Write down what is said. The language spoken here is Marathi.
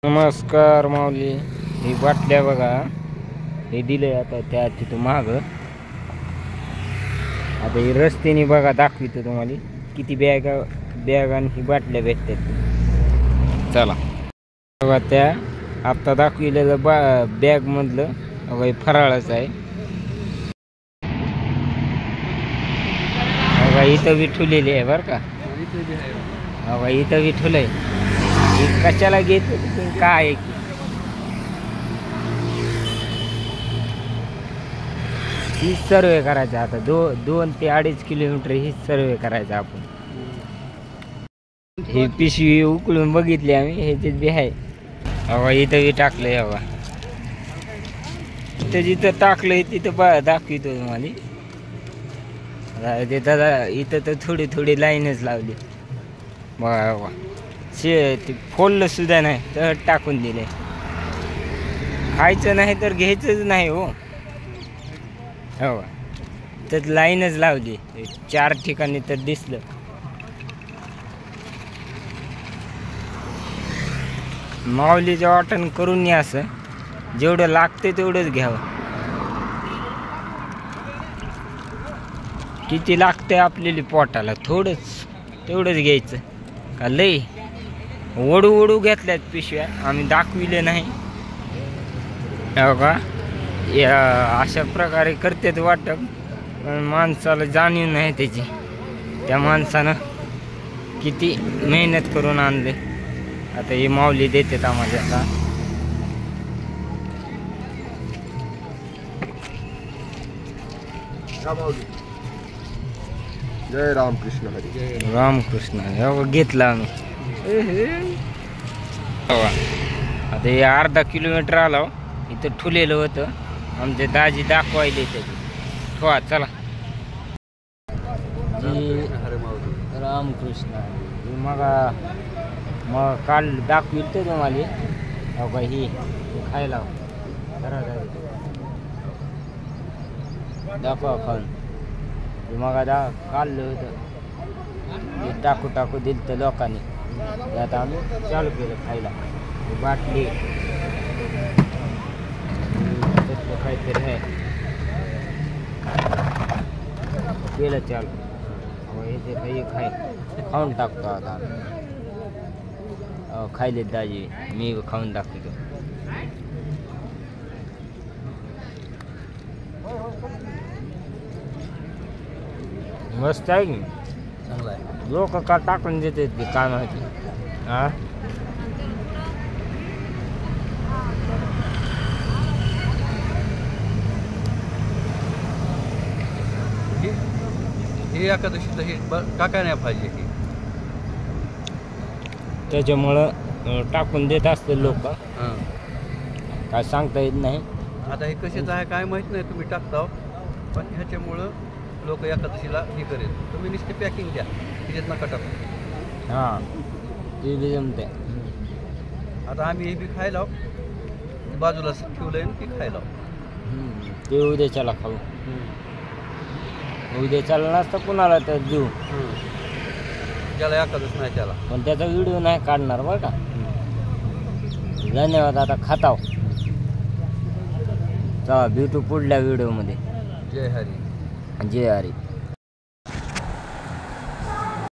नमस्कार माऊली. ही बाटल्या बघा, हे दिलंय आता त्या तिथं माग. आता ही रस्त्याने बघा दाखवितो तुम्हाला किती बॅग आणि ही बाटल्या भेटतात. चला बघा, त्या आता दाखविलेलं बॅग मधलं बघा हे फराळच आहे. बघा इथं विठुलेली आहे बरं का. बघा इथं विठुलंय. कशाला घेत काय हीच सर्वे करायचा. आता 2 ते 2.5 किलोमीटर हीच सर्वे करायचा आपण. ही पिशवी उकळून बघितली आम्ही, ह्याच्यात बी आहे. हवा इथं बी टाकलंय. हवा इथं जिथं टाकलंय तिथं दाखवितो तुम्हाला. ते दादा इथं तर थोडी लाईनच लावली बघा. ते फोडलं सुद्धा नाही तर टाकून दिले. खायचं नाही तर घ्यायचंच नाही हो. हो तर लाईनच लावली 4 ठिकाणी तर दिसलं. माऊलीचं वाटण करून या, असं जेवढं लागते तेवढंच घ्यावं. किती लागतंय आपल्याला पोटाला तेवढंच घ्यायचं का. लई ओढू घेतल्यात पिशव्या, आम्ही दाखविले नाही. हो का, अशा प्रकारे करतात वाटप. माणसाला जाणीव नाही त्याची. त्या माणसानं किती मेहनत करून आणले. आता ही माऊली देतात आम्हाला. आता जय रामकृष्ण हरी. जय रामकृष्ण. घेतला आम्ही. आता हे अर्धा किलोमीटर आलो. इथं ठुलेलं होतं आमचे दाजी दाखवायले त्याची. ठेवा चला. रामकृष्ण. मग काल दाखविल ते तुम्हाला. हो का, ही खायला दाखवा खाऊन. मग काढलं होतं, टाकू दिलं तर लोकांनी. आता आम्ही चालू केलं खायला. बाटली काहीतरी आहे केलं चालू. हे काही खाऊन टाकतो. आता खायले दाजी, मी खाऊन टाकतो. मस्त आहे की चांगला आहे. लोक का टाकून देते ते काय माहिती. हा हे एकादशीला हे टाकाय नाही पाहिजे. की त्याच्यामुळं टाकून देत असते लोक. काय सांगता येत नाही. आता हे कशाचं आहे काय माहित नाही. तुम्ही टाकता पण ह्याच्यामुळं लोक एकादशीला हे करेल. तुम्ही नुसते पॅकिंग द्या, त्याच्यात नका टाकू. हां ते बी जमते. आता आम्ही हे बी खायला बाजूला ठेवलंय ना, ते खायला. ते उद्याच्याला खाऊ. उद्याच्याला नसतं कुणाला तर देऊ. ज्याला एकादश नाही त्याला. पण त्याचा व्हिडिओ नाही काढणार बरं का. धन्यवाद. आता खाताव. चला भेटू पुढल्या व्हिडिओमध्ये. जय हरी. जय हरी.